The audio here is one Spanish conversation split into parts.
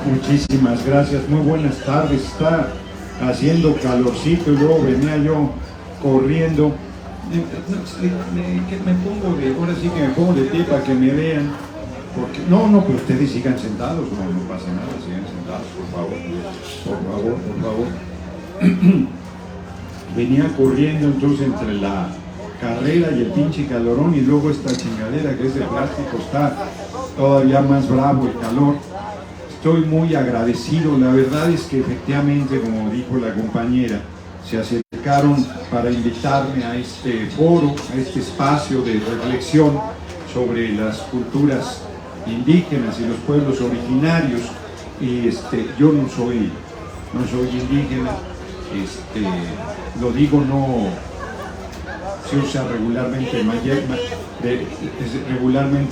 Muchísimas gracias, muy buenas tardes. Está haciendo calorcito y luego venía yo corriendo. Ahora sí que me pongo de pie para que me vean. Porque, no, pero ustedes sigan sentados, no pasa nada, sigan sentados, por favor. Venía corriendo entonces entre la carrera y el pinche calorón, y luego esta chingadera que es de plástico, está todavía más bravo el calor. Estoy muy agradecido, la verdad es que efectivamente, como dijo la compañera, se acercaron para invitarme a este foro, a este espacio de reflexión sobre las culturas indígenas y los pueblos originarios. Y yo no soy indígena, lo digo, no se usa regularmente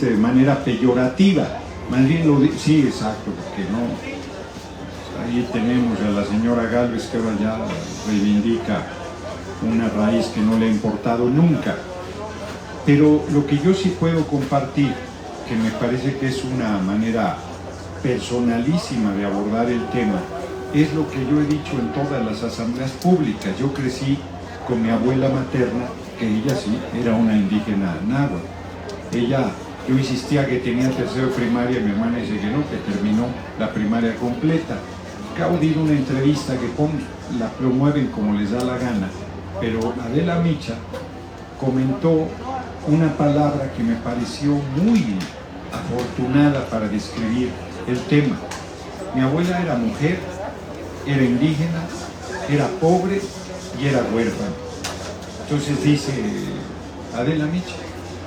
de manera peyorativa, más bien sí, exacto, porque no, ahí tenemos a la señora Gálvez, que ahora ya reivindica una raíz que no le ha importado nunca. Pero lo que yo sí puedo compartir, que me parece que es una manera personalísima de abordar el tema, es lo que yo he dicho en todas las asambleas públicas. Yo crecí con mi abuela materna, que ella sí era una indígena náhuatl. Yo insistía que tenía tercero de primaria, mi hermana dice que no, que terminó la primaria completa. Acabo de ir a una entrevista que la promueven como les da la gana, pero Adela Micha comentó una palabra que me pareció muy afortunada para describir el tema. Mi abuela era mujer, era indígena, era pobre y era huérfana. Entonces dice Adela Micha,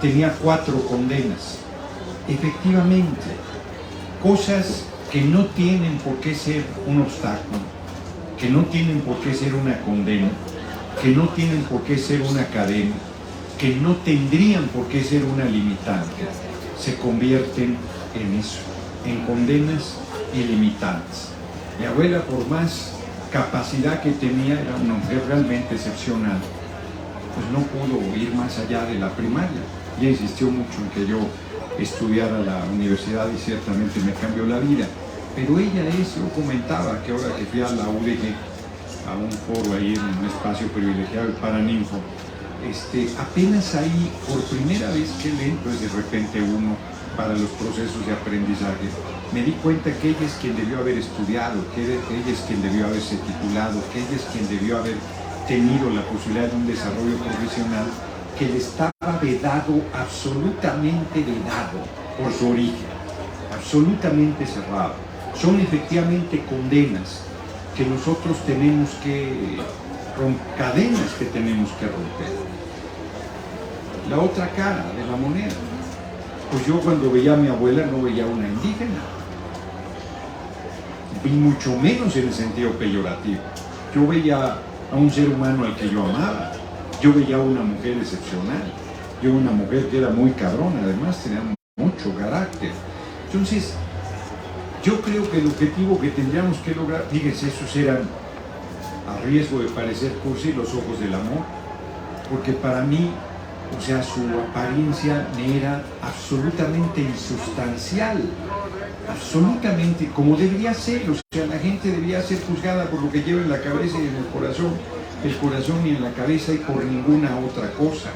tenía 4 condenas. Efectivamente, cosas que no tienen por qué ser un obstáculo, que no tienen por qué ser una condena, que no tienen por qué ser una cadena, que no tendrían por qué ser una limitante, se convierten en eso, en condenas y limitantes. Mi abuela, por más capacidad que tenía, era una mujer realmente excepcional, pues no pudo ir más allá de la primaria. Ella insistió mucho en que yo estudiara la universidad y ciertamente me cambió la vida. Pero ella yo comentaba que ahora que fui a la UDG, a un foro ahí en un espacio privilegiado, el Paraninfo, apenas ahí, por primera vez, que lento es de repente uno para los procesos de aprendizaje, me di cuenta que ella es quien debió haber estudiado, que ella es quien debió haberse titulado, que ella es quien debió haber tenido la posibilidad de un desarrollo profesional, que le estaba vedado, absolutamente vedado, por su origen, absolutamente cerrado. Son efectivamente condenas que nosotros tenemos que cadenas que tenemos que romper. La otra cara de la moneda, pues yo cuando veía a mi abuela no veía a una indígena, vi mucho menos en el sentido peyorativo. Yo veía a un ser humano al que yo amaba, yo veía a una mujer excepcional, yo una mujer que era muy cabrona, además tenía mucho carácter. Entonces, yo creo que el objetivo que tendríamos que lograr, fíjense, esos eran, a riesgo de parecer cursi, los ojos del amor, porque para mí, o sea, su apariencia me era absolutamente insustancial, absolutamente, como debería ser. O sea, la gente debería ser juzgada por lo que lleva en la cabeza y en el corazón y en la cabeza, y por ninguna otra cosa.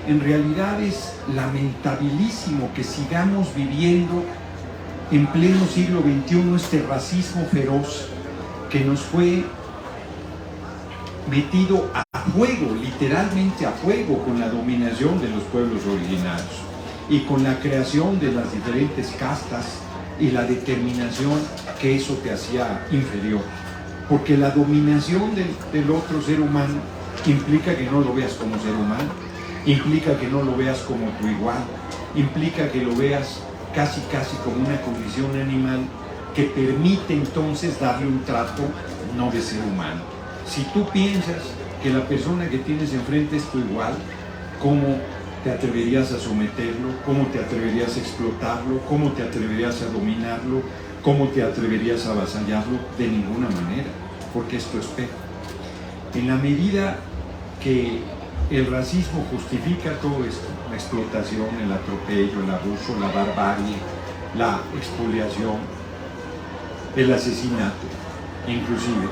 En realidad es lamentabilísimo que sigamos viviendo en pleno siglo XXI este racismo feroz que nos fue metido a fuego, literalmente a fuego, con la dominación de los pueblos originarios y con la creación de las diferentes castas y la determinación que eso te hacía inferior. Porque la dominación del otro ser humano implica que no lo veas como ser humano, implica que no lo veas como tu igual, implica que lo veas casi como una condición animal que permite entonces darle un trato no de ser humano. Si tú piensas que la persona que tienes enfrente es tu igual, ¿cómo te atreverías a someterlo? ¿Cómo te atreverías a explotarlo? ¿Cómo te atreverías a dominarlo? ¿Cómo te atreverías a avasallarlo? De ninguna manera, porque es tu espejo. En la medida que el racismo justifica todo esto, la explotación, el atropello, el abuso, la barbarie, la expoliación, el asesinato, inclusive.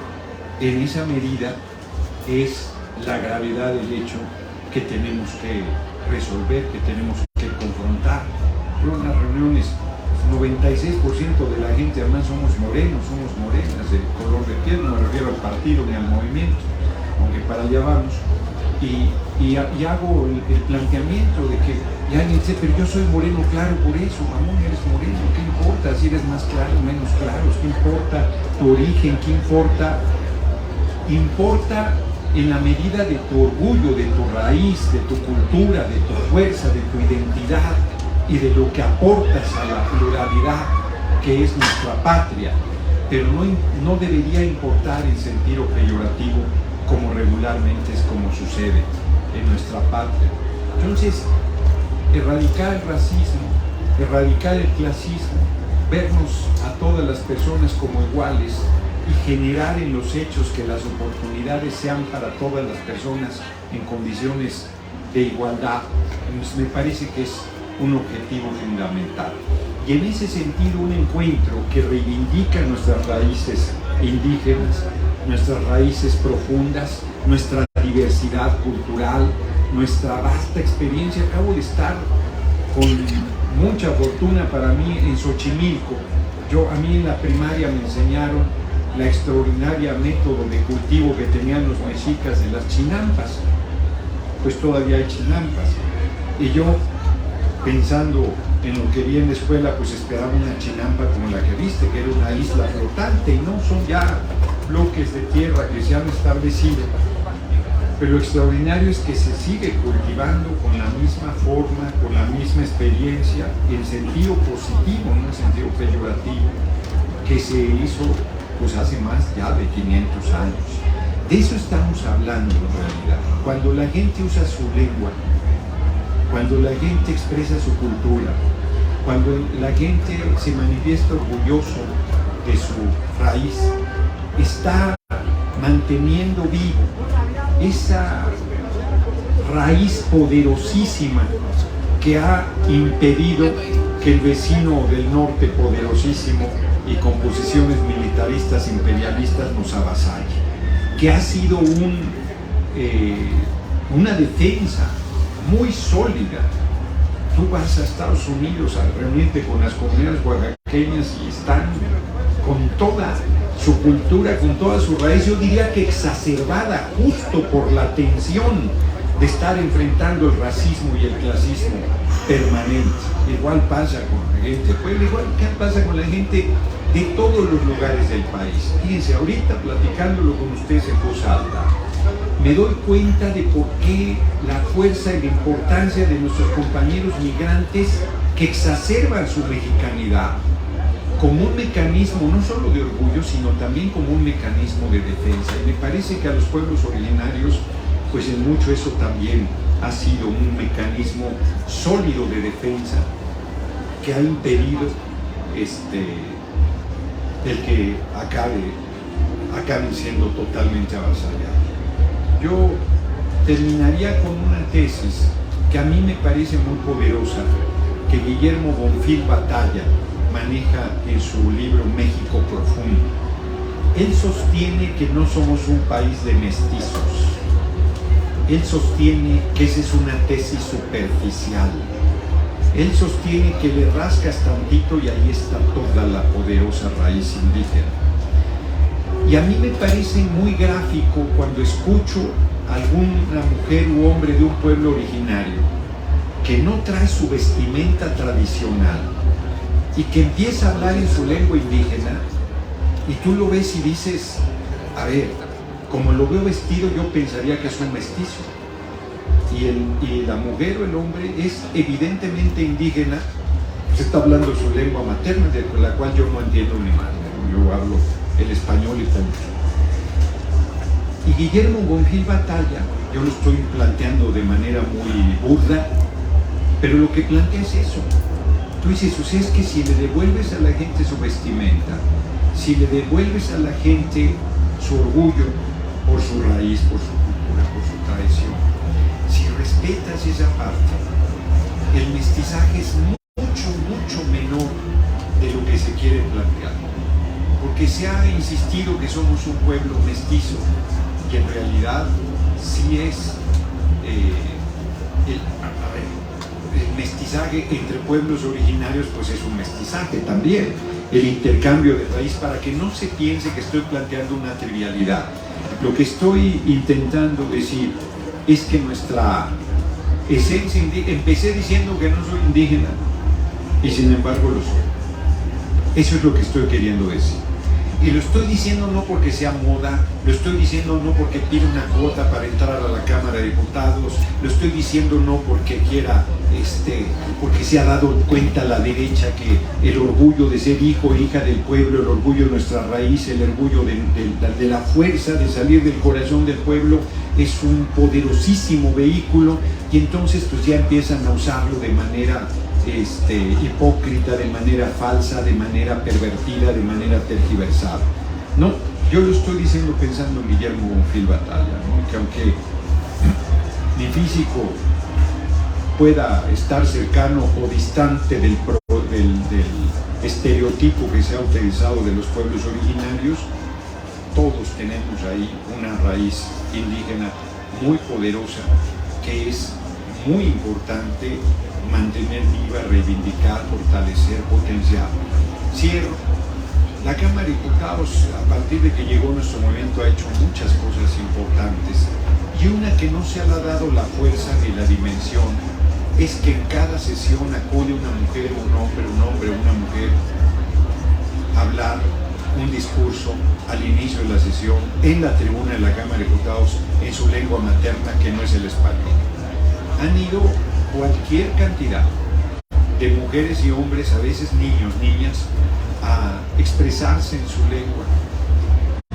En esa medida es la gravedad del hecho que tenemos que resolver, que tenemos que confrontar. Yo en las reuniones, 96% de la gente, además somos morenos, somos morenas, de color de piel, no me refiero al partido ni al movimiento, aunque para allá vamos, y hago el planteamiento de que, y alguien dice, pero yo soy moreno, claro, por eso, mamón, eres moreno, ¿qué importa si eres más claro o menos claro? ¿Qué importa tu origen? ¿Qué importa? Importa en la medida de tu orgullo, de tu raíz, de tu cultura, de tu fuerza, de tu identidad y de lo que aportas a la pluralidad que es nuestra patria, pero no debería importar en sentido peyorativo como regularmente es como sucede en nuestra patria. Entonces, erradicar el racismo, erradicar el clasismo, vernos a todas las personas como iguales y generar en los hechos que las oportunidades sean para todas las personas en condiciones de igualdad, me parece que es un objetivo fundamental. Y en ese sentido, un encuentro que reivindica nuestras raíces indígenas, nuestras raíces profundas, nuestra diversidad cultural, nuestra vasta experiencia. Acabo de estar con mucha fortuna para mí en Xochimilco. A mí en la primaria me enseñaron la extraordinaria método de cultivo que tenían los mexicas de las chinampas. Pues todavía hay chinampas. Y yo, pensando en lo que vi en la escuela, pues esperaba una chinampa como la que viste, que era una isla flotante, y no, son ya bloques de tierra que se han establecido. Pero lo extraordinario es que se sigue cultivando con la misma forma, con la misma experiencia, en sentido positivo, no en sentido peyorativo, que se hizo pues hace más ya de 500 años. De eso estamos hablando en realidad. Cuando la gente usa su lengua, cuando la gente expresa su cultura, cuando la gente se manifiesta orgulloso de su raíz, está manteniendo vivo esa raíz poderosísima que ha impedido que el vecino del norte poderosísimo y con posiciones militaristas imperialistas nos avasalle, que ha sido una defensa muy sólida. Tú vas a Estados Unidos a reunirte con las comunidades oaxaqueñas y están con toda su cultura, con toda su raíz, yo diría que exacerbada justo por la tensión de estar enfrentando el racismo y el clasismo permanente. Igual pasa con la gente, pues igual que pasa con la gente de todos los lugares del país. Fíjense, ahorita platicándolo con ustedes en voz alta, me doy cuenta de por qué la fuerza y la importancia de nuestros compañeros migrantes que exacerban su mexicanidad como un mecanismo no solo de orgullo, sino también como un mecanismo de defensa. Y me parece que a los pueblos originarios, pues en mucho eso también ha sido un mecanismo sólido de defensa que ha impedido el que acaben siendo totalmente avasallados. Yo terminaría con una tesis que a mí me parece muy poderosa, que Guillermo Bonfil Batalla maneja en su libro México Profundo. Él sostiene que no somos un país de mestizos. Él sostiene que esa es una tesis superficial. Él sostiene que le rascas tantito y ahí está toda la poderosa raíz indígena. Y a mí me parece muy gráfico cuando escucho a alguna mujer u hombre de un pueblo originario que no trae su vestimenta tradicional y que empieza a hablar en su lengua indígena, y tú lo ves y dices, a ver, como lo veo vestido yo pensaría que es un mestizo, y la mujer o el hombre es evidentemente indígena, se está hablando su lengua materna, de la cual yo no entiendo ni más, yo hablo el español y punto. Y Guillermo Bonfil Batalla, yo lo estoy planteando de manera muy burda, pero lo que plantea es eso. Tú dices, o sea, es que si le devuelves a la gente su vestimenta, si le devuelves a la gente su orgullo por su raíz, por su cultura, por su tradición, si respetas esa parte, el mestizaje es mucho, mucho menor que se quiere plantear. Porque se ha insistido que somos un pueblo mestizo, y en realidad sí es el mestizaje entre pueblos originarios, pues es un mestizaje también, el intercambio de raíz, para que no se piense que estoy planteando una trivialidad. Lo que estoy intentando decir es que nuestra esencia indígena, empecé diciendo que no soy indígena y sin embargo lo soy. Eso es lo que estoy queriendo decir. Y lo estoy diciendo no porque sea moda, lo estoy diciendo no porque pida una cuota para entrar a la Cámara de Diputados, lo estoy diciendo no porque quiera, porque se ha dado cuenta la derecha que el orgullo de ser hijo e hija del pueblo, el orgullo de nuestra raíz, el orgullo de la fuerza de salir del corazón del pueblo es un poderosísimo vehículo, y entonces pues ya empiezan a usarlo de manera hipócrita, de manera falsa, de manera pervertida, de manera tergiversada. No, yo lo estoy diciendo pensando en Guillermo Bonfil Batalla, ¿no? Que aunque mi físico pueda estar cercano o distante del estereotipo que se ha utilizado de los pueblos originarios, todos tenemos ahí una raíz indígena muy poderosa que es muy importante mantener viva, reivindicar, fortalecer, potenciar. Cierro. La Cámara de Diputados, a partir de que llegó nuestro movimiento, ha hecho muchas cosas importantes, y una que no se le ha dado la fuerza ni la dimensión es que en cada sesión acude una mujer, un hombre, una mujer a hablar un discurso al inicio de la sesión en la tribuna de la Cámara de Diputados en su lengua materna, que no es el español. Han ido cualquier cantidad de mujeres y hombres, a veces niños, niñas, a expresarse en su lengua.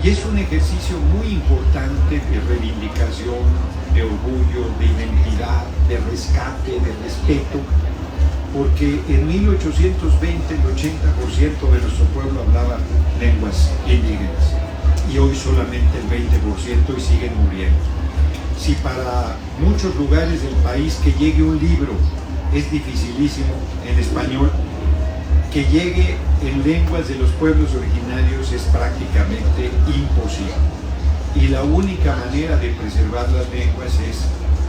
Y es un ejercicio muy importante de reivindicación, de orgullo, de identidad, de rescate, de respeto, porque en 1820 el 80% de nuestro pueblo hablaba lenguas indígenas, y hoy solamente el 20%, y siguen muriendo. Si para muchos lugares del país que llegue un libro es dificilísimo en español, que llegue en lenguas de los pueblos originarios es prácticamente imposible. Y la única manera de preservar las lenguas es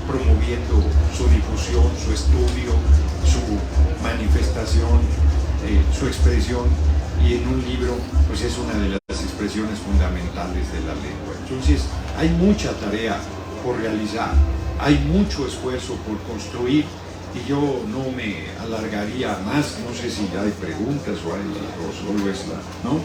promoviendo su difusión, su estudio, su manifestación, su expresión, y en un libro pues es una de las expresiones fundamentales de la lengua. Entonces hay mucha tarea por realizar, hay mucho esfuerzo por construir, y yo no me alargaría más. No sé si hay preguntas o solo es ¿no?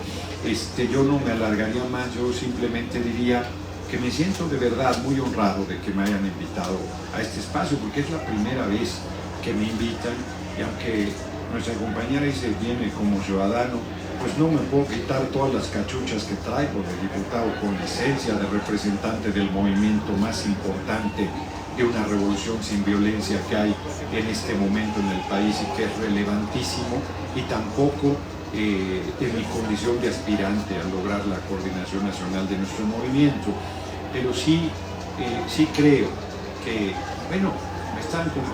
Yo no me alargaría más. Yo simplemente diría que me siento de verdad muy honrado de que me hayan invitado a este espacio, porque es la primera vez que me invitan, y aunque nuestra compañera dice viene como ciudadano, pues no me puedo quitar todas las cachuchas que traigo de diputado con licencia, de representante del movimiento más importante de una revolución sin violencia que hay en este momento en el país, y que es relevantísimo, y tampoco en mi condición de aspirante a lograr la coordinación nacional de nuestro movimiento. Pero sí creo que, bueno,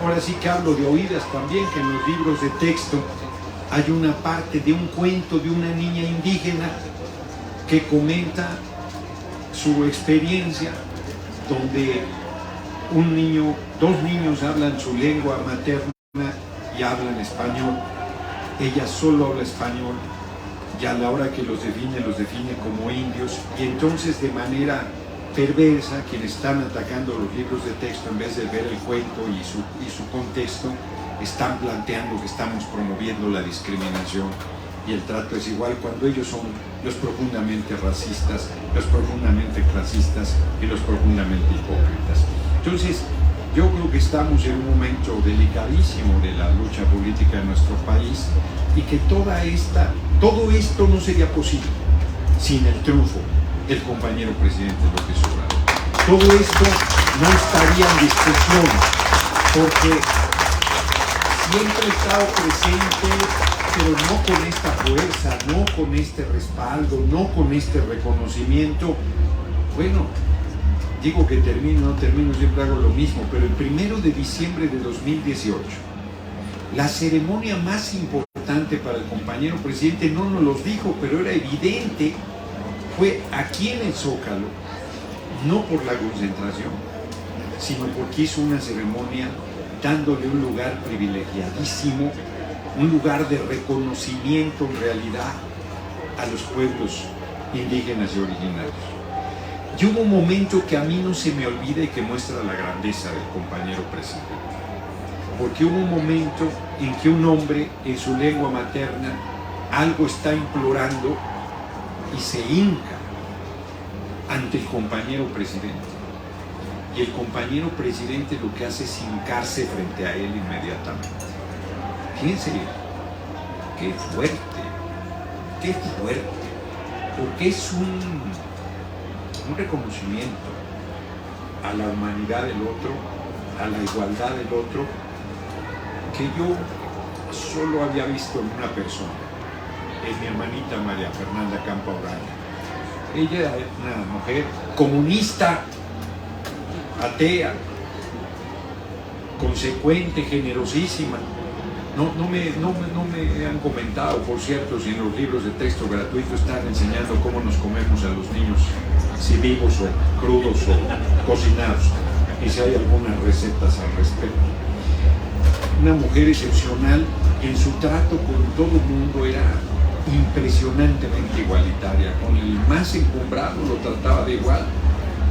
ahora sí que hablo de oídas también, que en los libros de texto hay una parte de un cuento de una niña indígena que comenta su experiencia, donde dos niños hablan su lengua materna y hablan español. Ella solo habla español, y a la hora que los define como indios, y entonces de manera perversa quienes están atacando los libros de texto, en vez de ver el cuento y su contexto, están planteando que estamos promoviendo la discriminación y el trato desigual, cuando ellos son los profundamente racistas, los profundamente clasistas y los profundamente hipócritas. Entonces, yo creo que estamos en un momento delicadísimo de la lucha política de nuestro país, y que todo esto no sería posible sin el triunfo del compañero presidente López Obrador. Todo esto no estaría en discusión, porque siempre he estado presente, pero no con esta fuerza, no con este respaldo, no con este reconocimiento. Bueno, digo que termino, no termino, siempre hago lo mismo, pero el 1 de diciembre de 2018, La ceremonia más importante para el compañero presidente no nos los dijo, pero era evidente, fue aquí en el Zócalo, no por la concentración, sino porque hizo una ceremonia dándole un lugar privilegiadísimo, un lugar de reconocimiento en realidad a los pueblos indígenas y originarios. Y hubo un momento que a mí no se me olvida y que muestra la grandeza del compañero presidente, porque hubo un momento en que un hombre en su lengua materna algo está implorando y se hinca ante el compañero presidente. Y el compañero presidente lo que hace es hincarse frente a él inmediatamente. Fíjense, qué fuerte, porque es un reconocimiento a la humanidad del otro, a la igualdad del otro, que yo solo había visto en una persona, en mi hermanita María Fernanda Campa Oraña. Ella era una mujer comunista, atea, consecuente, generosísima. No me han comentado, por cierto, si en los libros de texto gratuito están enseñando cómo nos comemos a los niños, si vivos o crudos o cocinados, y si hay algunas recetas al respecto. Una mujer excepcional, en su trato con todo el mundo era impresionantemente igualitaria. Con el más encumbrado lo trataba de igual,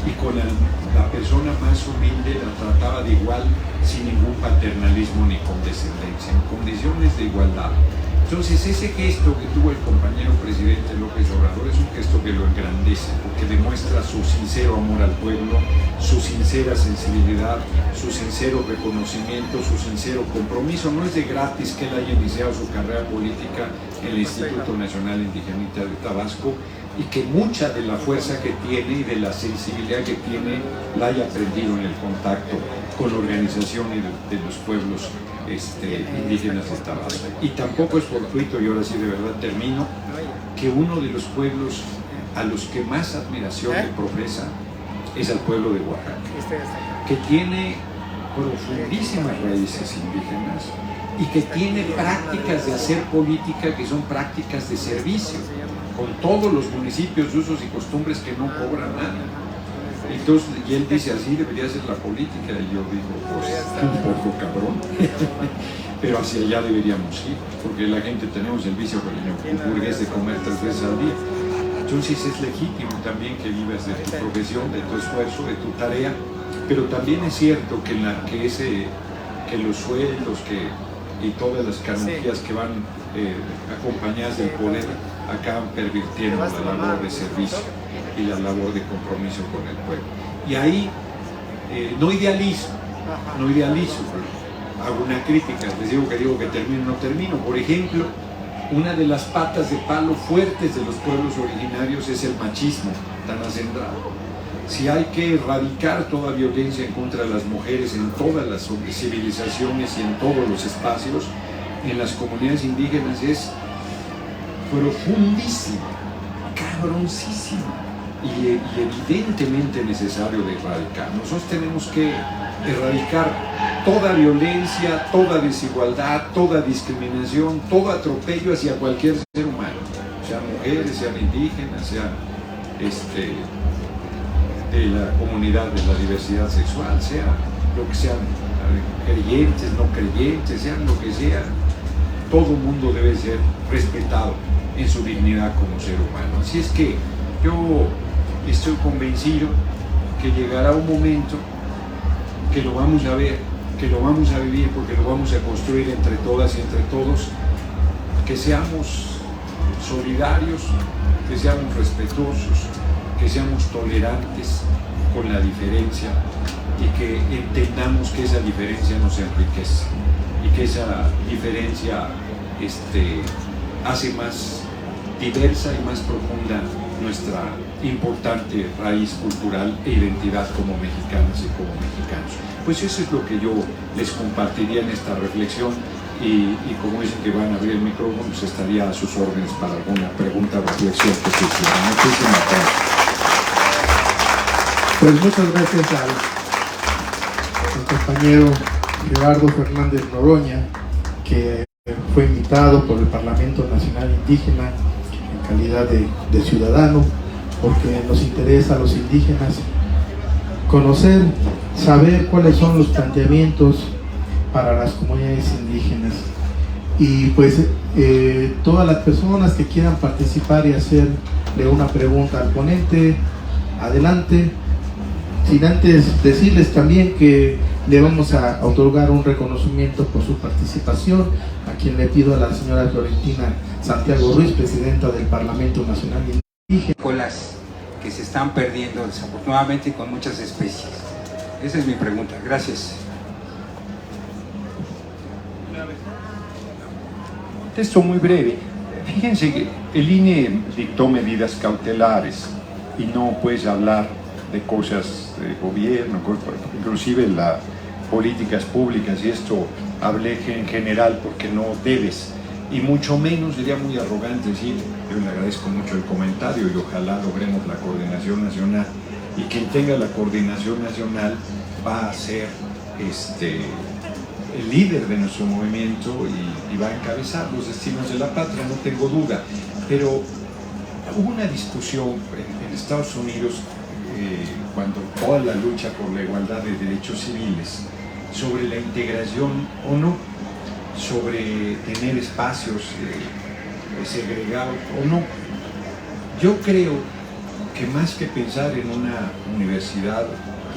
y con la persona más humilde la trataba de igual, sin ningún paternalismo ni condescendencia, en condiciones de igualdad. Entonces ese gesto que tuvo el compañero presidente López Obrador es un gesto que lo engrandece, porque demuestra su sincero amor al pueblo, su sincera sensibilidad, su sincero reconocimiento, su sincero compromiso. No es de gratis que él haya iniciado su carrera política en el Instituto Nacional Indigenita de Tabasco, y que mucha de la fuerza que tiene y de la sensibilidad que tiene la haya aprendido en el contacto con la organización de los pueblos indígenas de Tabasco. Y tampoco es fortuito, y ahora sí de verdad termino, que uno de los pueblos a los que más admiración le profesa es al pueblo de Oaxaca, que tiene profundísimas raíces indígenas y que tiene prácticas de hacer política que son prácticas de servicio, con todos los municipios, usos y costumbres que no cobran nada. Entonces, y él dice, así debería ser la política, y yo digo, pues un poco cabrón, pero hacia allá deberíamos ir, porque la gente tenemos el vicio burgués de comer 3 veces al día. Entonces es legítimo también que vivas de tu profesión, de tu esfuerzo, de tu tarea, pero también es cierto que, que los sueldos y todas las canonjías que van acompañadas del poder acaban pervirtiendo la labor de servicio y la labor de compromiso con el pueblo. Y ahí no idealizo, pero hago una crítica, les digo que termino, no termino. Por ejemplo, una de las patas de palo fuertes de los pueblos originarios es el machismo tan acendrado. Si hay que erradicar toda violencia en contra de las mujeres en todas las civilizaciones y en todos los espacios, en las comunidades indígenas es profundísima, cabroncísima y evidentemente necesario de erradicar. Nosotros tenemos que erradicar toda violencia, toda desigualdad, toda discriminación, todo atropello hacia cualquier ser humano, sean mujeres, sean indígenas, sean de la comunidad de la diversidad sexual, sea lo que sean, creyentes, no creyentes, sean lo que sea, todo mundo debe ser respetado en su dignidad como ser humano. Así es que yo estoy convencido que llegará un momento que lo vamos a ver, que lo vamos a vivir, porque lo vamos a construir entre todas y entre todos, que seamos solidarios, que seamos respetuosos, que seamos tolerantes con la diferencia y que entendamos que esa diferencia nos enriquece y que esa diferencia hace más diversa y más profunda nuestra importante raíz cultural e identidad como mexicanas y como mexicanos. Pues eso es lo que yo les compartiría en esta reflexión, y como dicen que van a abrir el micrófono, pues estaría a sus órdenes para alguna pregunta o reflexión que se hiciera. Muchísimas gracias. Pues muchas gracias al compañero Gerardo Fernández Noroña, que que fue invitado por el Parlamento Nacional Indígena en calidad de ciudadano, porque nos interesa a los indígenas conocer, saber cuáles son los planteamientos para las comunidades indígenas. Y pues todas las personas que quieran participar y hacerle una pregunta al ponente, adelante, sin antes decirles también que le vamos a otorgar un reconocimiento por su participación, a quien le pido a la señora Florentina Santiago Ruiz, presidenta del Parlamento Nacional Indígena. Colas que se están perdiendo desafortunadamente con muchas especies. Esa es mi pregunta. Gracias. Texto muy breve. Fíjense que el INE dictó medidas cautelares y no puedes hablar de cosas de gobierno, inclusive las políticas públicas, y esto hablé en general porque no debes, y mucho menos sería muy arrogante decir, yo le agradezco mucho el comentario y ojalá logremos la coordinación nacional, y quien tenga la coordinación nacional va a ser el líder de nuestro movimiento y va a encabezar los destinos de la patria, no tengo duda. Pero hubo una discusión en Estados Unidos cuando toda la lucha por la igualdad de derechos civiles sobre la integración o no, sobre tener espacios segregados o no. Yo creo que más que pensar en una universidad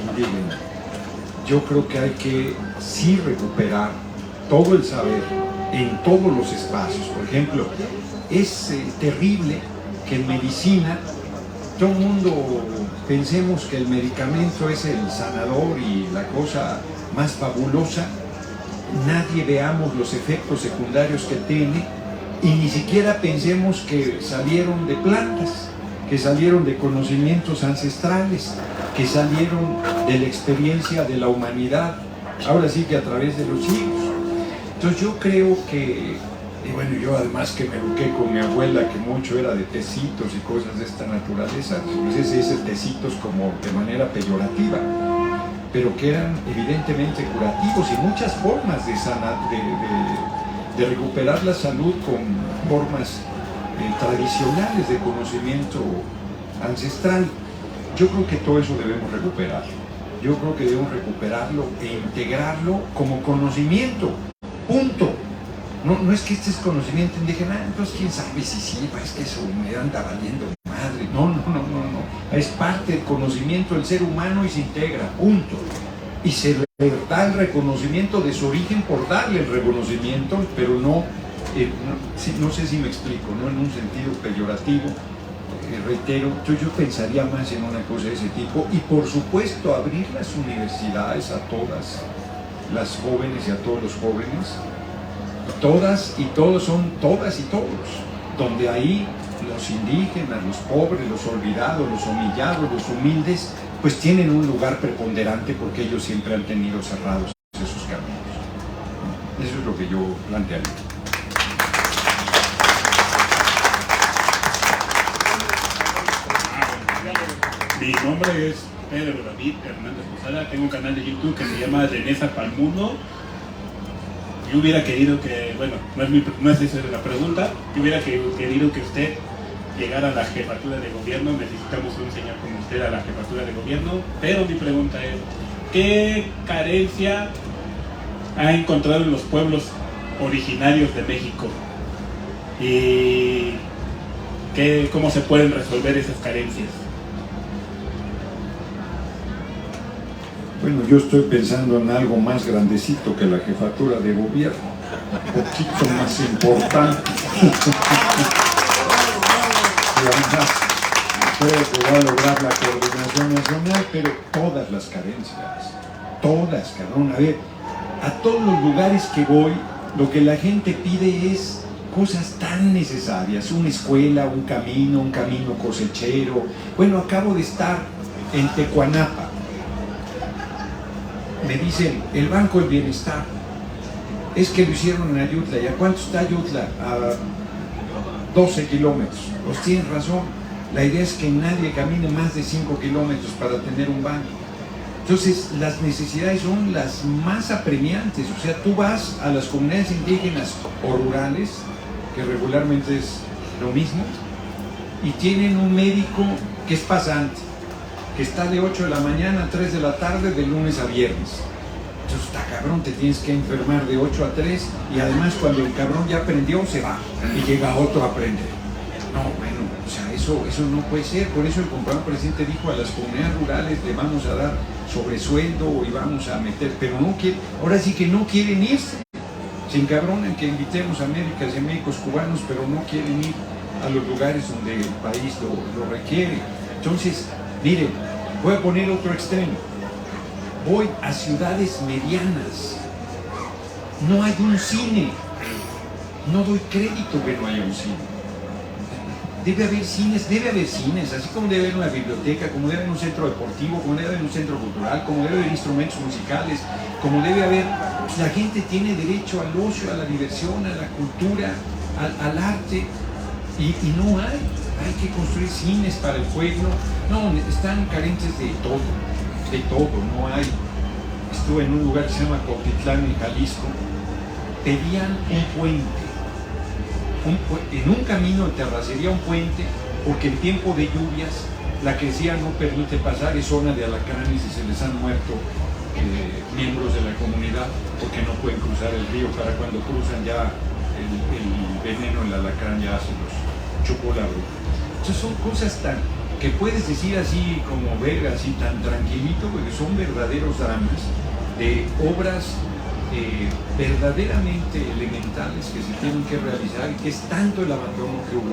indígena, yo creo que hay que sí recuperar todo el saber en todos los espacios. Por ejemplo, es terrible que en medicina todo el mundo pensemos que el medicamento es el sanador y la cosa más fabulosa, nadie veamos los efectos secundarios que tiene y ni siquiera pensemos que salieron de plantas, que salieron de conocimientos ancestrales, que salieron de la experiencia de la humanidad, ahora sí que a través de los siglos. Entonces yo creo que, y bueno, yo además que me eduqué con mi abuela, que mucho era de tecitos y cosas de esta naturaleza, pues ese tecitos como de manera peyorativa, pero que eran evidentemente curativos y muchas formas de recuperar la salud con formas tradicionales de conocimiento ancestral. Yo creo que todo eso debemos recuperar. Yo creo que debemos recuperarlo e integrarlo como conocimiento. Punto. No es que este es conocimiento indígena, entonces quién sabe si sí, es que eso me anda valiendo madre. No. Es parte del conocimiento del ser humano y se integra. Punto. Y se le da el reconocimiento de su origen por darle el reconocimiento, pero no sé si me explico, no en un sentido peyorativo. Reitero, yo pensaría más en una cosa de ese tipo y por supuesto abrir las universidades a todas las jóvenes y a todos los jóvenes, todas y todos son todas y todos, donde ahí los indígenas, los pobres, los olvidados, los humillados, los humildes, pues tienen un lugar preponderante porque ellos siempre han tenido cerrados esos caminos. Eso es lo que yo plantearía. Mi nombre es Pedro David Hernández Posada, tengo un canal de YouTube que se llama De Nesa para el Mundo. Yo hubiera querido que, bueno, no es esa la pregunta, yo hubiera querido que usted llegara a la jefatura de gobierno, necesitamos un señor como usted a la jefatura de gobierno, pero mi pregunta es, ¿qué carencia ha encontrado en los pueblos originarios de México? ¿Y cómo se pueden resolver esas carencias? Bueno, yo estoy pensando en algo más grandecito que la jefatura de gobierno, un poquito más importante. Y además, creo que va a lograr la coordinación nacional, pero todas las carencias, todas, cabrón. A ver, a todos los lugares que voy, lo que la gente pide es cosas tan necesarias, una escuela, un camino cosechero. Bueno, acabo de estar en Tecuanapa. Me dicen, el Banco del Bienestar, es que lo hicieron en Ayutla. ¿Y a cuánto está Ayutla? A 12 kilómetros. Pues tienen razón. La idea es que nadie camine más de 5 kilómetros para tener un banco. Entonces, las necesidades son las más apremiantes. O sea, tú vas a las comunidades indígenas o rurales, que regularmente es lo mismo, y tienen un médico que es pasante, que está de 8 de la mañana a 3 de la tarde, de lunes a viernes. Entonces, está cabrón, te tienes que enfermar de 8 a 3, y además cuando el cabrón ya aprendió, se va, y llega otro a aprender. No, bueno, o sea, eso no puede ser. Por eso el compañero presidente dijo a las comunidades rurales le vamos a dar sobresueldo y vamos a meter, pero no quieren, ahora sí que no quieren irse. Se encabronan que invitemos a médicas y médicos cubanos, pero no quieren ir a los lugares donde el país lo requiere. Entonces, miren, voy a poner otro extremo. Voy a ciudades medianas, no hay un cine, no doy crédito que no haya un cine. Debe haber cines, así como debe haber una biblioteca, como debe haber un centro deportivo, como debe haber un centro cultural, como debe haber instrumentos musicales, como debe haber... La gente tiene derecho al ocio, a la diversión, a la cultura, al arte, y no hay. Hay que construir cines para el pueblo. No, están carentes de todo, no hay. Estuve en un lugar que se llama Cuautitlán, en Jalisco, pedían un puente. En un camino de terracería, un puente, porque en tiempo de lluvias la crecida no permite pasar, es zona de alacranes y se les han muerto miembros de la comunidad porque no pueden cruzar el río. Para cuando cruzan ya el veneno del alacrán ya se los chupó la bruja. Entonces son cosas que puedes decir así como ver así tan tranquilito, porque son verdaderos dramas de obras verdaderamente elementales que se tienen que realizar, y que es tanto el abandono que hubo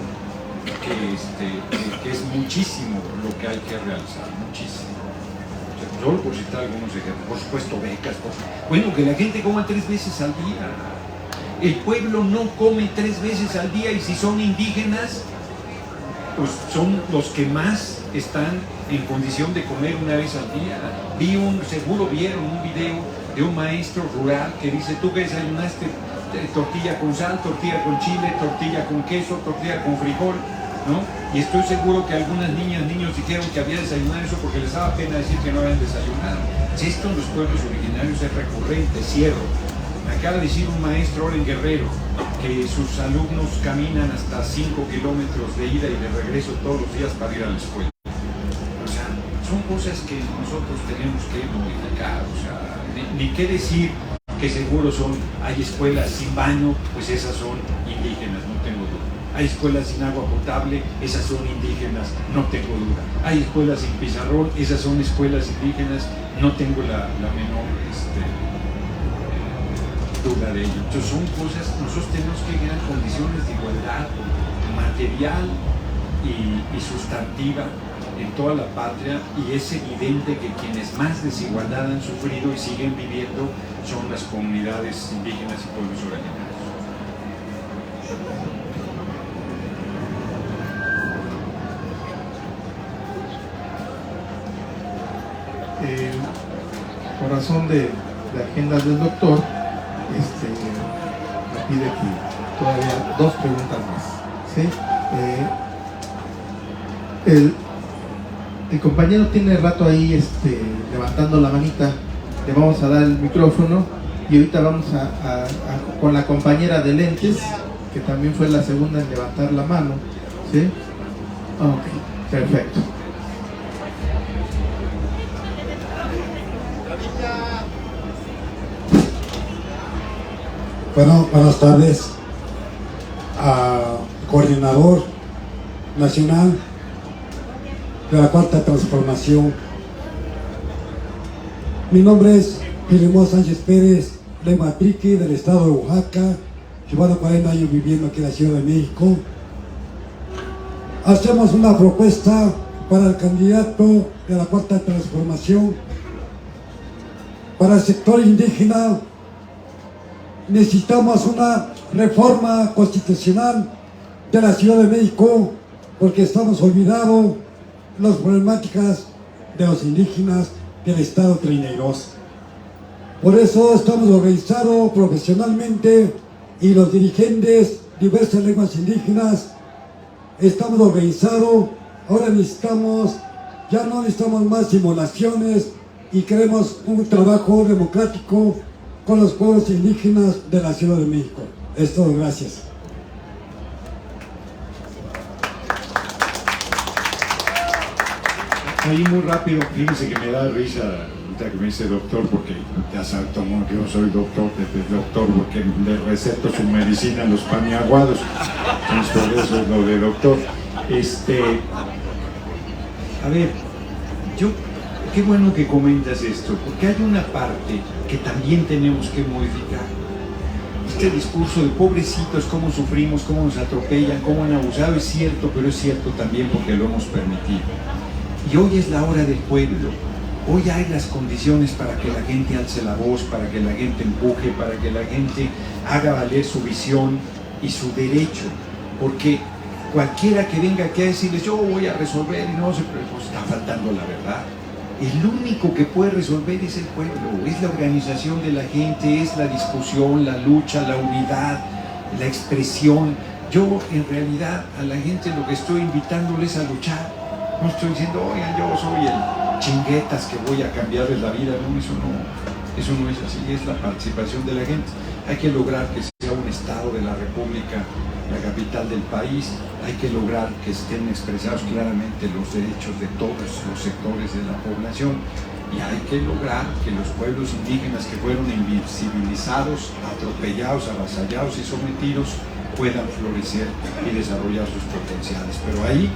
que es muchísimo lo que hay que realizar, muchísimo. O sea, solo por citar algunos ejemplos, por supuesto becas, bueno, que la gente coma 3 veces al día. El pueblo no come 3 veces al día, y si son indígenas, pues son los que más están en condición de comer una vez al día. Seguro vieron un video de un maestro rural que dice: tú que desayunaste tortilla con sal, tortilla con chile, tortilla con queso, tortilla con frijol, ¿no? Y estoy seguro que algunas niños dijeron que había desayunado eso porque les daba pena decir que no habían desayunado. Si esto en los pueblos originarios es recurrente, cierro. Me acaba de decir un maestro ahora en Guerrero que sus alumnos caminan hasta 5 kilómetros de ida y de regreso todos los días para ir a la escuela. O sea, son cosas que nosotros tenemos que modificar. O sea, ni qué decir que seguro hay escuelas sin baño, pues esas son indígenas, no tengo duda. Hay escuelas sin agua potable, esas son indígenas, no tengo duda. Hay escuelas sin pizarrón, esas son escuelas indígenas, no tengo la menor duda de ello. Entonces son cosas, nosotros tenemos que crear condiciones de igualdad material y sustantiva en toda la patria, y es evidente que quienes más desigualdad han sufrido y siguen viviendo son las comunidades indígenas y pueblos originarios. Por razón de agenda del doctor, me pide que todavía 2 preguntas más, ¿sí? El compañero tiene rato ahí levantando la manita. Le vamos a dar el micrófono, y ahorita vamos con la compañera de lentes, que también fue la segunda en levantar la mano, ¿sí? Ok, perfecto. Bueno, buenas tardes, coordinador nacional de la Cuarta Transformación. Mi nombre es Filemón Sánchez Pérez, de Matriqui, del estado de Oaxaca. Llevo 40 años viviendo aquí en la Ciudad de México. Hacemos una propuesta para el candidato de la Cuarta Transformación. Para el sector indígena necesitamos una reforma constitucional de la Ciudad de México, porque estamos olvidados las problemáticas de los indígenas del estado 32. Por eso estamos organizados profesionalmente, y los dirigentes de diversas lenguas indígenas estamos organizados. Ahora ya no necesitamos más simulaciones y queremos un trabajo democrático con los pueblos indígenas de la Ciudad de México. Es todo, gracias. Ahí muy rápido, fíjense que me da risa ahorita que me dice doctor, porque ya sabe todo el mundo que yo soy doctor, doctor porque le receto su medicina a los paniaguados, entonces por eso es lo de doctor. A ver, qué bueno que comentas esto, porque hay una parte que también tenemos que modificar. Este discurso de pobrecitos, cómo sufrimos, cómo nos atropellan, cómo han abusado, es cierto, pero es cierto también porque lo hemos permitido. Y hoy es la hora del pueblo. Hoy hay las condiciones para que la gente alce la voz, para que la gente empuje, para que la gente haga valer su visión y su derecho. Porque cualquiera que venga aquí a decirles yo voy a resolver y no se pues está faltando la verdad. El único que puede resolver es el pueblo, es la organización de la gente, es la discusión, la lucha, la unidad, la expresión. Yo en realidad a la gente lo que estoy invitándoles a luchar. No estoy diciendo, oigan, yo soy el chinguetas que voy a cambiarles la vida. No, eso no es así, es la participación de la gente. Hay que lograr que sea un estado de la república, la capital del país. Hay que lograr que estén expresados claramente los derechos de todos los sectores de la población. Y hay que lograr que los pueblos indígenas que fueron invisibilizados, atropellados, avasallados y sometidos puedan florecer y desarrollar sus potenciales. Pero ahí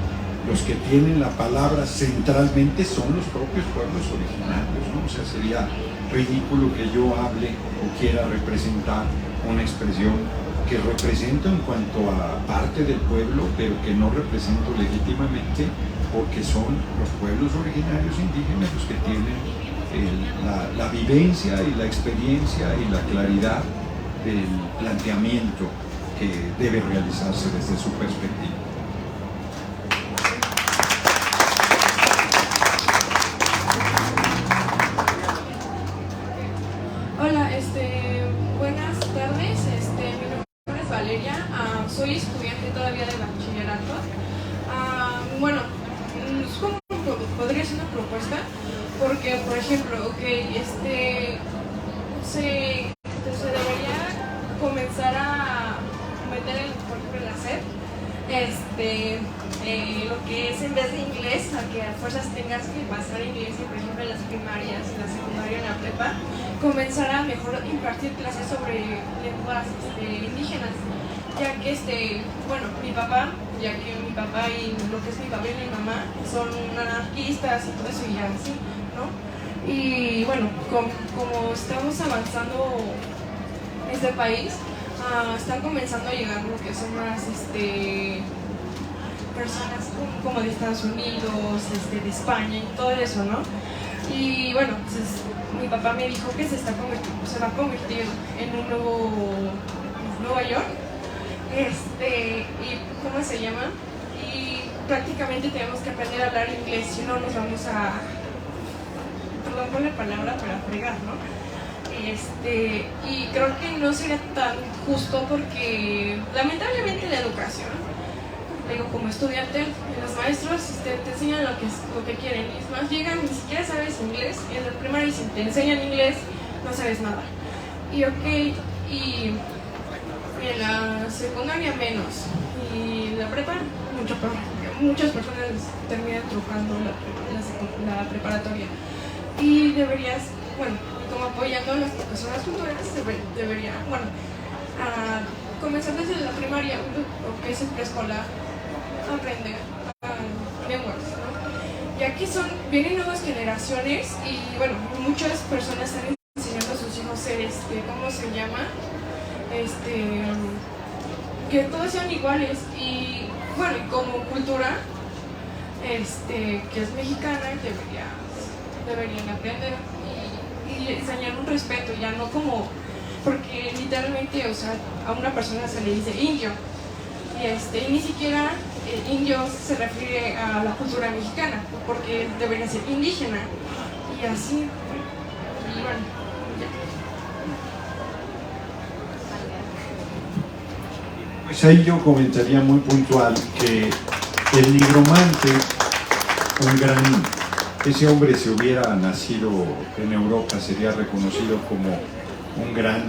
los que tienen la palabra centralmente son los propios pueblos originarios, ¿no? O sea, sería ridículo que yo hable o quiera representar una expresión que represento en cuanto a parte del pueblo, pero que no represento legítimamente porque son los pueblos originarios indígenas los que tienen la vivencia y la experiencia y la claridad del planteamiento que debe realizarse desde su perspectiva. Buenas tardes, mi nombre es Valeria, soy estudiante todavía de bachillerato. Bueno, ¿cómo podría ser una propuesta? Porque, por ejemplo, se debería comenzar a meter, por ejemplo, la SEP, lo que es en vez de inglés, a que a fuerzas tengas que pasar inglés, y por ejemplo en las primarias, en la secundaria, en la prepa, comenzar a mejor impartir clases sobre lenguas indígenas, ya que mi papá y lo que es mi papá y mi mamá son anarquistas y todo eso y así, ¿no? Y bueno, como estamos avanzando en este país, están comenzando a llegar lo que son más personas como de Estados Unidos, de España y todo eso, ¿no? Y bueno, pues, mi papá me dijo que se va a convertir en un nuevo Nueva York, y ¿cómo se llama? Y prácticamente tenemos que aprender a hablar inglés, si no nos vamos a, perdón por la palabra, pero a fregar, ¿no? Y creo que no sería tan justo porque lamentablemente la educación, digo, como estudiante, los maestros te enseñan lo que quieren, y es más, llegan, ni siquiera sabes inglés, en la primaria si te enseñan inglés, no sabes nada. Y y en la secundaria menos, y en la prepa mucho peor. Muchas personas terminan trocando la preparatoria. Y deberías, bueno, como apoyando a las personas culturales, debería, bueno, comenzar desde la primaria, o que es el preescolar, aprender lenguas, ¿no? Ya que vienen nuevas generaciones y bueno, muchas personas están enseñando a sus hijos ser, ¿cómo se llama? Que todos sean iguales y bueno, y como cultura, que es mexicana, deberían aprender y enseñar un respeto, ya no como, porque literalmente, o sea, a una persona se le dice indio, y ni siquiera indio se refiere a la cultura mexicana, porque debería ser indígena, y así, y bueno, ya. Pues ahí yo comentaría muy puntual que el nigromante, un gran ese hombre, si hubiera nacido en Europa, sería reconocido como un gran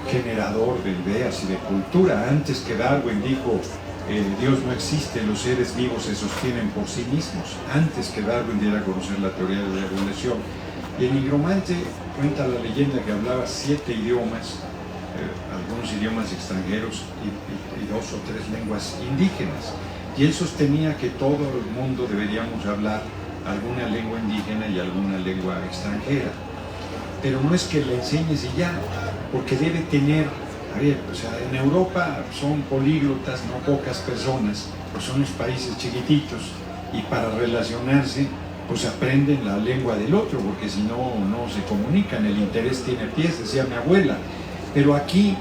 generador de ideas y de cultura. Antes que Darwin dijo, Dios no existe, los seres vivos se sostienen por sí mismos, antes que Darwin diera a conocer la teoría de la evolución. Y el nigromante cuenta la leyenda que hablaba 7 idiomas, algunos idiomas extranjeros y 2 o 3 lenguas indígenas. Y él sostenía que todo el mundo deberíamos hablar alguna lengua indígena y alguna lengua extranjera. Pero no es que le enseñes y ya, porque debe tener, a ver, o sea, en Europa son políglotas, no pocas personas, pues son los países chiquititos, y para relacionarse, pues aprenden la lengua del otro, porque si no, no se comunican, el interés tiene pies, decía mi abuela. Pero aquí,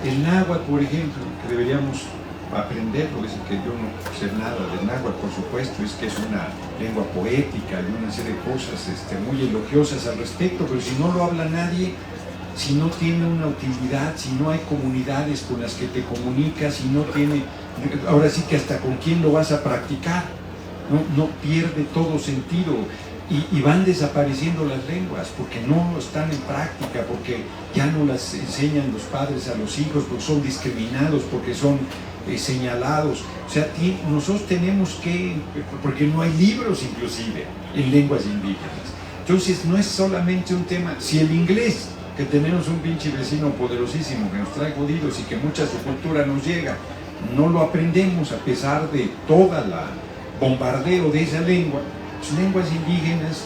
el náhuatl, por ejemplo, que deberíamos aprenderlo, es que yo no sé nada del náhuatl, por supuesto, es que es una lengua poética y una serie de cosas muy elogiosas al respecto, pero si no lo habla nadie, si no tiene una utilidad, si no hay comunidades con las que te comunicas, si no tiene, ahora sí que hasta con quién lo vas a practicar, no pierde todo sentido. Y van desapareciendo las lenguas porque no están en práctica, porque ya no las enseñan los padres a los hijos, porque son discriminados, porque son señalados. O sea, nosotros tenemos que, porque no hay libros inclusive en lenguas indígenas. Entonces no es solamente un tema, si el inglés, que tenemos un pinche vecino poderosísimo que nos trae jodidos y que mucha su cultura nos llega, no lo aprendemos a pesar de toda la bombardeo de esa lengua, pues lenguas indígenas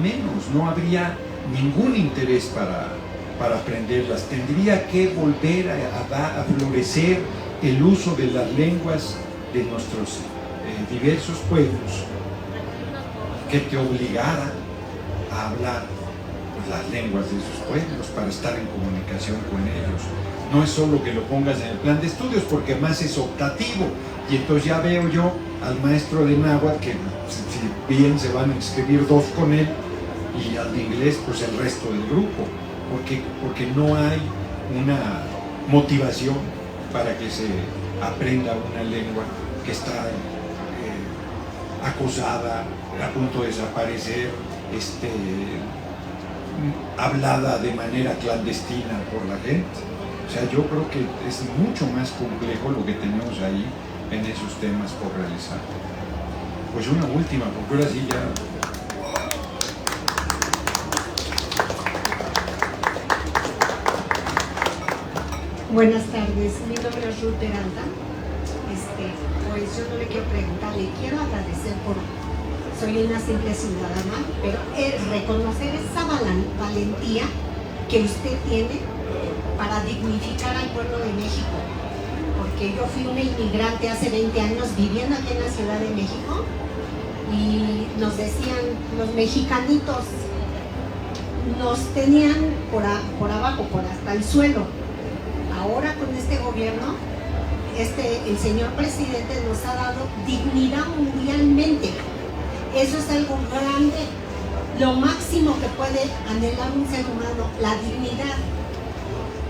menos, no habría ningún interés para aprenderlas. Tendría que volver a florecer el uso de las lenguas de nuestros diversos pueblos, que te obligara a hablar las lenguas de esos pueblos para estar en comunicación con ellos. No es solo que lo pongas en el plan de estudios, porque más es optativo, y entonces ya veo yo al maestro de náhuatl que si bien se van a inscribir 2 con él, y al de inglés pues el resto del grupo, porque no hay una motivación para que se aprenda una lengua que está acosada, a punto de desaparecer, hablada de manera clandestina por la gente. O sea, yo creo que es mucho más complejo lo que tenemos ahí en esos temas por realizar. Pues una última, porque ahora sí ya... Buenas tardes, mi nombre es Ruth Peralta. Pues yo no le quiero preguntar, le quiero agradecer por... Soy una simple ciudadana, pero es reconocer esa valentía que usted tiene para dignificar al pueblo de México. Porque yo fui una inmigrante hace 20 años viviendo aquí en la Ciudad de México y nos decían, los mexicanitos nos tenían por abajo, por hasta el suelo. Ahora con este gobierno, el señor presidente nos ha dado dignidad mundialmente. Eso es algo grande, lo máximo que puede anhelar un ser humano, la dignidad.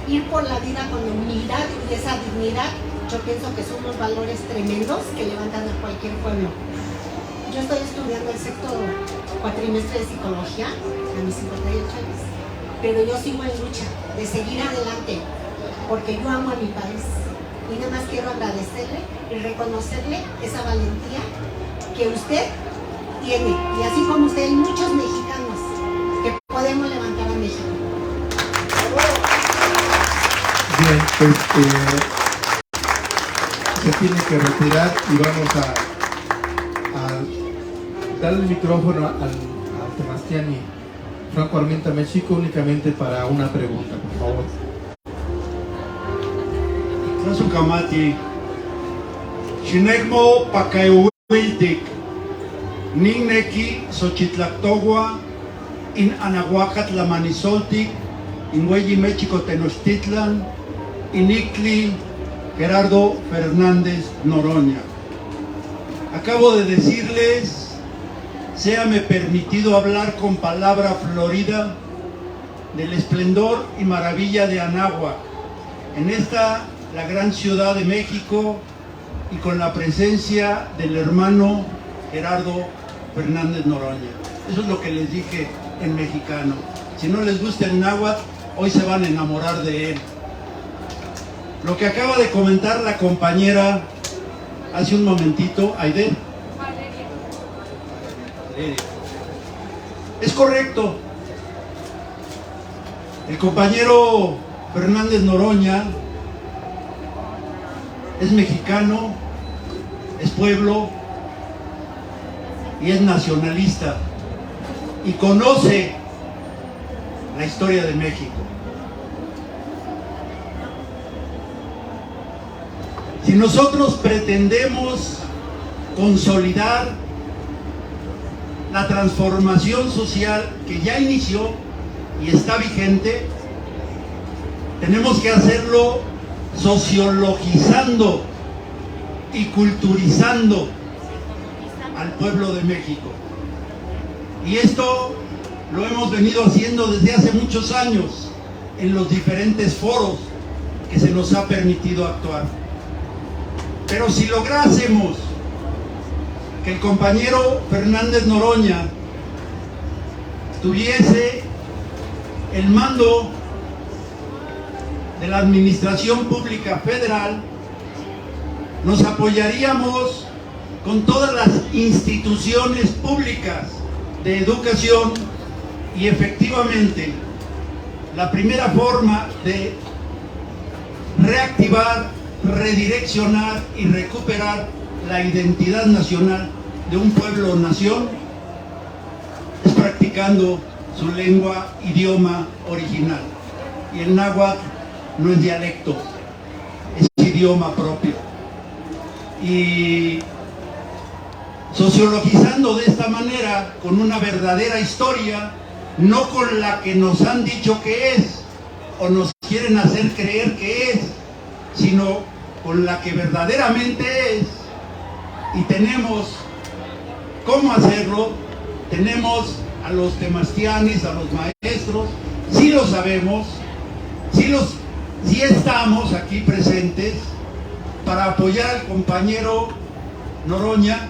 Ir por la vida con humildad y esa dignidad, yo pienso que son unos valores tremendos que levantan a cualquier pueblo. Yo estoy estudiando el sexto cuatrimestre de psicología, a mis 58 años, pero yo sigo en lucha de seguir adelante, porque yo amo a mi país. Y nada más quiero agradecerle y reconocerle esa valentía que usted tiene, y así como usted hay muchos mexicanos que podemos levantar a México. Bien, pues se tiene que retirar y vamos a dar el micrófono al Sebastián y Franco Armenta México únicamente para una pregunta, por favor. Kamati Chinegmo Pakaiwiltik Nigneki Xochitlactogua in Anahuacat Lamanisoltic in Hueyi México Tenochtitlan in Ictli Gerardo Fernández Noroña. Acabo de decirles, séame permitido hablar con palabra florida del esplendor y maravilla de Anáhuac en esta, la gran ciudad de México, y con la presencia del hermano Gerardo Fernández Noroña. Eso es lo que les dije en mexicano. Si no les gusta el náhuatl, hoy se van a enamorar de él. Lo que acaba de comentar la compañera hace un momentito, Aide. Es correcto. El compañero Fernández Noroña es mexicano, es pueblo y es nacionalista y conoce la historia de México. Si nosotros pretendemos consolidar la transformación social que ya inició y está vigente, tenemos que hacerlo sociologizando y culturizando al pueblo de México. Y esto lo hemos venido haciendo desde hace muchos años en los diferentes foros que se nos ha permitido actuar. Pero si lográsemos que el compañero Fernández Noroña tuviese el mando de la Administración Pública Federal, nos apoyaríamos con todas las instituciones públicas de educación y efectivamente la primera forma de reactivar, redireccionar y recuperar la identidad nacional de un pueblo-nación es practicando su lengua, idioma original. Y el náhuatl no es dialecto, es idioma propio. Y sociologizando de esta manera, con una verdadera historia, no con la que nos han dicho que es, o nos quieren hacer creer que es, sino con la que verdaderamente es. Y tenemos cómo hacerlo, tenemos a los temastianes, a los maestros, sí lo sabemos, sí estamos aquí presentes para apoyar al compañero Noroña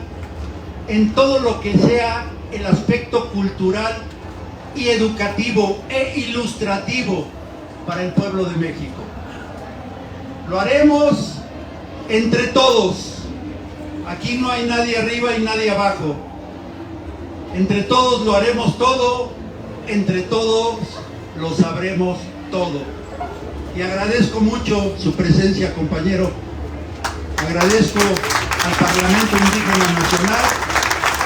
en todo lo que sea el aspecto cultural y educativo e ilustrativo para el pueblo de México. Lo haremos entre todos. Aquí no hay nadie arriba y nadie abajo. Entre todos lo haremos todo, entre todos lo sabremos todo. Y agradezco mucho su presencia, compañero. Agradezco al Parlamento Indígena Nacional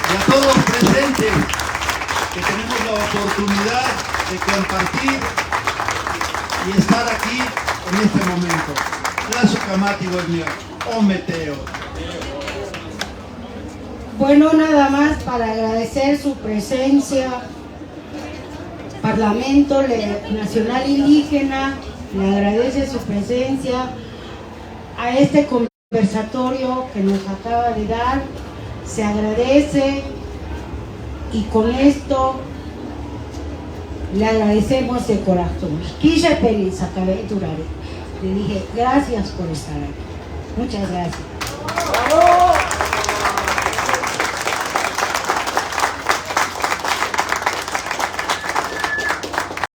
y a todos los presentes que tenemos la oportunidad de compartir y estar aquí en este momento. Bueno, nada más para agradecer su presencia, Parlamento Nacional Indígena, le agradece su presencia a este conversatorio que nos acaba de dar, se agradece y con esto le agradecemos de corazón. Quise pedir, le dije gracias por estar aquí. Muchas gracias.